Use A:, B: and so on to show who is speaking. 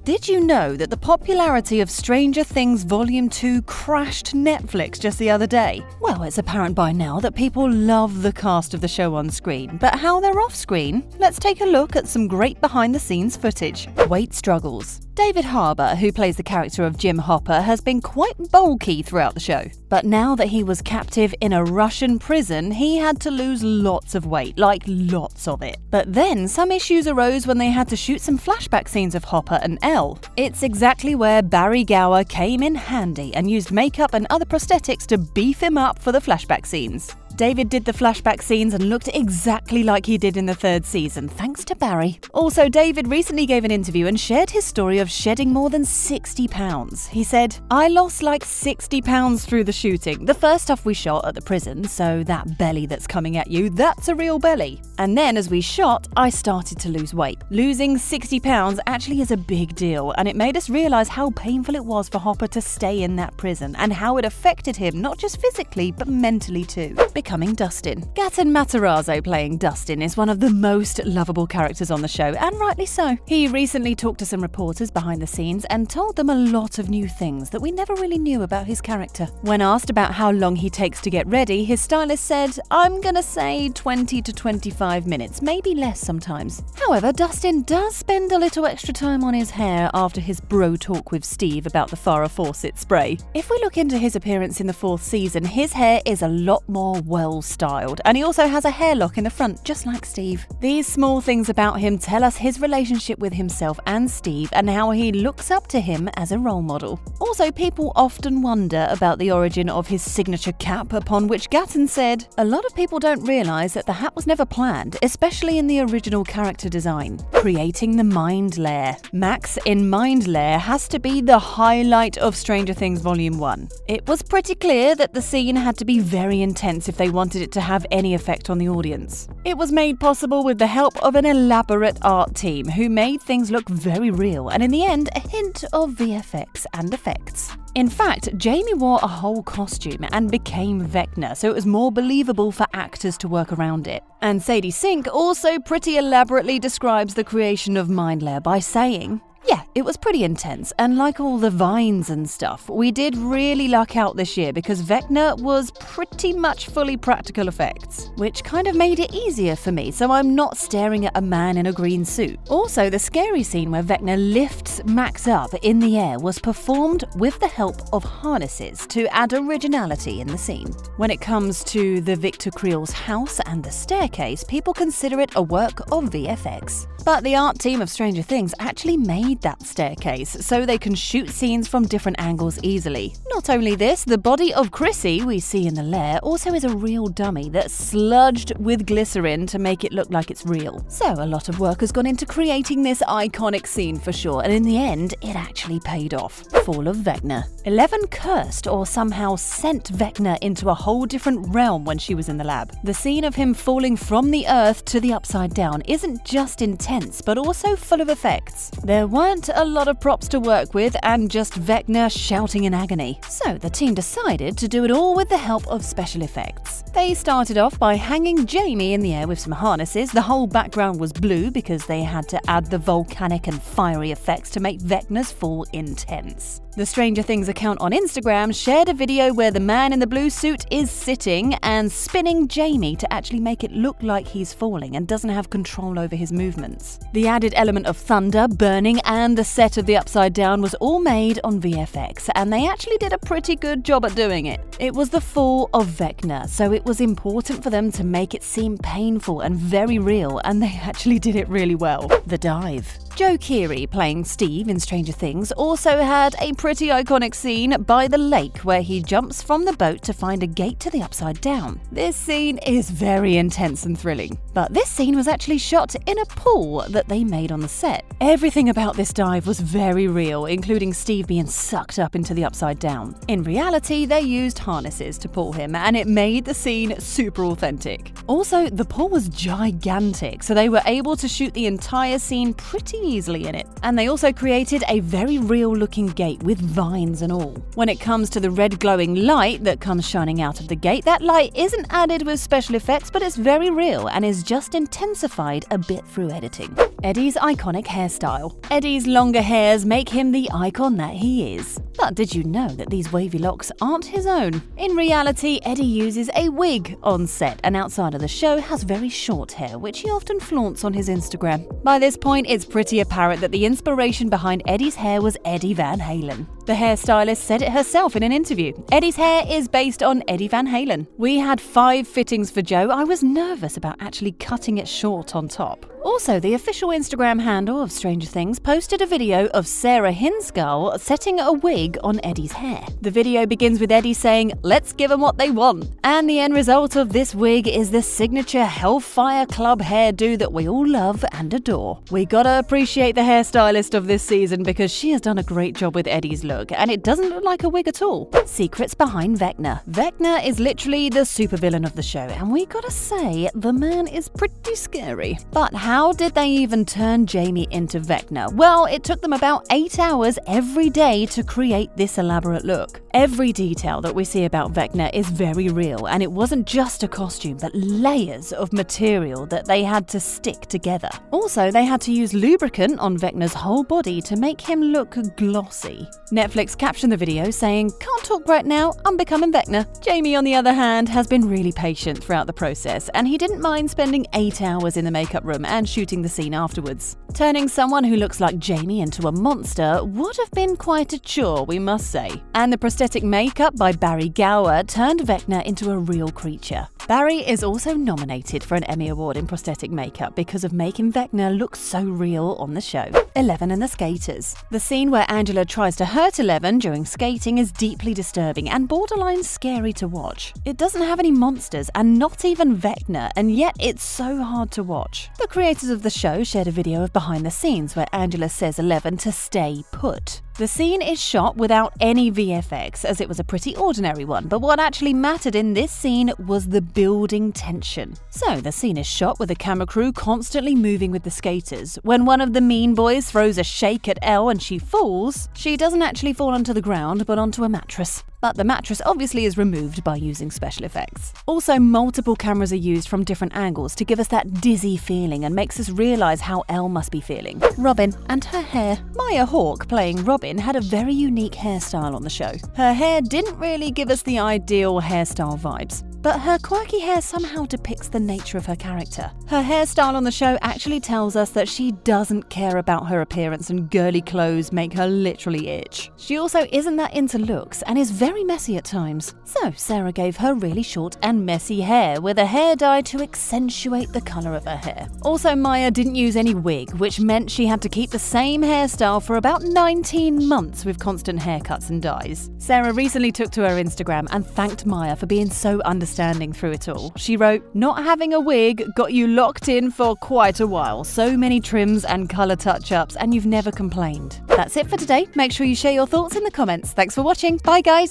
A: Did you know that the popularity of Stranger Things Volume 2 crashed Netflix just the other day? Well, it's apparent by now that people love the cast of the show on screen, but how they're off screen? Let's take a look at some great behind-the-scenes footage. Weight struggles. David Harbour, who plays the character of Jim Hopper, has been quite bulky throughout the show. But now that he was captive in a Russian prison, he had to lose lots of weight, like lots of it. But then some issues arose when they had to shoot some flashback scenes of Hopper and Elle. It's exactly where Barry Gower came in handy and used makeup and other prosthetics to beef him up for the flashback scenes. David did the flashback scenes and looked exactly like he did in the third season, thanks to Barry. Also, David recently gave an interview and shared his story of shedding more than 60 pounds. He said, "I lost like 60 pounds through the shooting. The first stuff we shot at the prison, so that belly that's coming at you, that's a real belly. And then as we shot, I started to lose weight. Losing 60 pounds actually is a big deal, and it made us realize how painful it was for Hopper to stay in that prison and how it affected him not just physically but mentally too." Becoming Dustin. Gaten Matarazzo playing Dustin is one of the most lovable characters on the show, and rightly so. He recently talked to some reporters behind the scenes and told them a lot of new things that we never really knew about his character. When asked about how long he takes to get ready, his stylist said, "I'm gonna say 20 to 25 minutes, maybe less sometimes." However, Dustin does spend a little extra time on his hair after his bro talk with Steve about the Farrah Fawcett spray. If we look into his appearance in the 4th season, his hair is a lot more well-styled, and he also has a hair lock in the front, just like Steve. These small things about him tell us his relationship with himself and Steve and how he looks up to him as a role model. Also, people often wonder about the origin of his signature cap, upon which Gaten said, "A lot of people don't realize that the hat was never planned, especially in the original character design. Creating the Mind Layer. Max in Mind Layer has to be the highlight of Stranger Things Volume 1. It was pretty clear that the scene had to be very intense if they wanted it to have any effect on the audience. It was made possible with the help of an elaborate art team who made things look very real, and in the end, a hint of VFX and effects. In fact, Jamie wore a whole costume and became Wekner, so it was more believable for actors to work around it." And Sadie Sink also pretty elaborately describes the creation of Mind Layer by saying, "Yeah, it was pretty intense, and like all the vines and stuff, we did really luck out this year because Wekner was pretty much fully practical effects, which kind of made it easier for me, so I'm not staring at a man in a green suit." Also, the scary scene where Wekner lifts Max up in the air was performed with the help of harnesses to add originality in the scene. When it comes to the Victor Creel's house and the staircase, people consider it a work of VFX. But the art team of Stranger Things actually made that staircase so they can shoot scenes from different angles easily. Not only this, the body of Chrissy we see in the lair also is a real dummy that's sludged with glycerin to make it look like it's real. So a lot of work has gone into creating this iconic scene for sure, and in the end, it actually paid off. Fall of Wekner. Eleven cursed or somehow sent Wekner into a whole different realm when she was in the lab. The scene of him falling from the earth to the upside down isn't just intense, but also full of effects. There weren't a lot of props to work with and just Wekner shouting in agony. So the team decided to do it all with the help of special effects. They started off by hanging Jamie in the air with some harnesses. The whole background was blue because they had to add the volcanic and fiery effects to make Wekner's fall intense. The Stranger Things account on Instagram shared a video where the man in the blue suit is sitting and spinning Jamie to actually make it look like he's falling and doesn't have control over his movements. The added element of thunder, burning, and the set of the upside down was all made on VFX, and they actually did a pretty good job at doing it. It was the fall of Wekner, so it was important for them to make it seem painful and very real, and they actually did it really well. The dive. Joe Keery, playing Steve in Stranger Things, also had a pretty iconic scene by the lake where he jumps from the boat to find a gate to the upside down. This scene is very intense and thrilling, but this scene was actually shot in a pool that they made on the set. Everything about this dive was very real, including Steve being sucked up into the upside down. In reality, they used harnesses to pull him, and it made the scene super authentic. Also, the pool was gigantic, so they were able to shoot the entire scene pretty easily in it. And they also created a very real-looking gate with with vines and all. When it comes to the red glowing light that comes shining out of the gate, that light isn't added with special effects, but it's very real and is just intensified a bit through editing. Eddie's iconic hairstyle. Eddie's longer hairs make him the icon that he is. But did you know that these wavy locks aren't his own? In reality, Eddie uses a wig on set and outside of the show has very short hair, which he often flaunts on his Instagram. By this point, it's pretty apparent that the inspiration behind Eddie's hair was Eddie Van Halen. The hairstylist said it herself in an interview. Eddie's hair is based on Eddie Van Halen. We had 5 fittings for Joe. I was nervous about actually cutting it short on top. Also, the official Instagram handle of Stranger Things posted a video of Sarah Hinskull setting a wig on Eddie's hair. The video begins with Eddie saying, "Let's give them what they want." And the end result of this wig is the signature Hellfire Club hairdo that we all love and adore. We gotta appreciate the hairstylist of this season because she has done a great job with Eddie's look, and it doesn't look like a wig at all. Secrets behind Wekner. Wekner is literally the supervillain of the show, and we gotta say, the man is pretty scary. But how did they even turn Jamie into Wekner? Well, it took them about 8 hours every day to create this elaborate look. Every detail that we see about Wekner is very real, and it wasn't just a costume, but layers of material that they had to stick together. Also, they had to use lubricant on Wekner's whole body to make him look glossy. Netflix captioned the video saying, "Can't talk right now, I'm becoming Wekner." Jamie, on the other hand, has been really patient throughout the process, and he didn't mind spending 8 hours in the makeup room and shooting the scene afterwards. Turning someone who looks like Jamie into a monster would have been quite a chore, we must say. And the prosthetic makeup by Barry Gower turned Wekner into a real creature. Barry is also nominated for an Emmy Award in prosthetic makeup because of making Wekner look so real on the show. 11 and the skaters. The scene where Angela tries to hurt 11 during skating is deeply disturbing and borderline scary to watch. It doesn't have any monsters and not even Wekner, and yet it's so hard to watch. The creators of the show shared a video of behind the scenes where Angela says 11 to stay put. The scene is shot without any VFX, as it was a pretty ordinary one, but what actually mattered in this scene was the building tension. So the scene is shot with the camera crew constantly moving with the skaters. When one of the mean boys throws a shake at Elle and she falls, she doesn't actually fall onto the ground, but onto a mattress. But the mattress obviously is removed by using special effects. Also, multiple cameras are used from different angles to give us that dizzy feeling and makes us realise how Elle must be feeling. Robin and her hair. Maya Hawke, playing Robin, had a very unique hairstyle on the show. Her hair didn't really give us the ideal hairstyle vibes, but her quirky hair somehow depicts the nature of her character. Her hairstyle on the show actually tells us that she doesn't care about her appearance, and girly clothes make her literally itch. She also isn't that into looks and is very messy at times. So Sarah gave her really short and messy hair with a hair dye to accentuate the colour of her hair. Also, Maya didn't use any wig, which meant she had to keep the same hairstyle for about 19 months with constant haircuts and dyes. Sarah recently took to her Instagram and thanked Maya for being so understanding through it all. She wrote, "Not having a wig got you locked in for quite a while. So many trims and colour touch-ups, and you've never complained." That's it for today. Make sure you share your thoughts in the comments. Thanks for watching. Bye guys!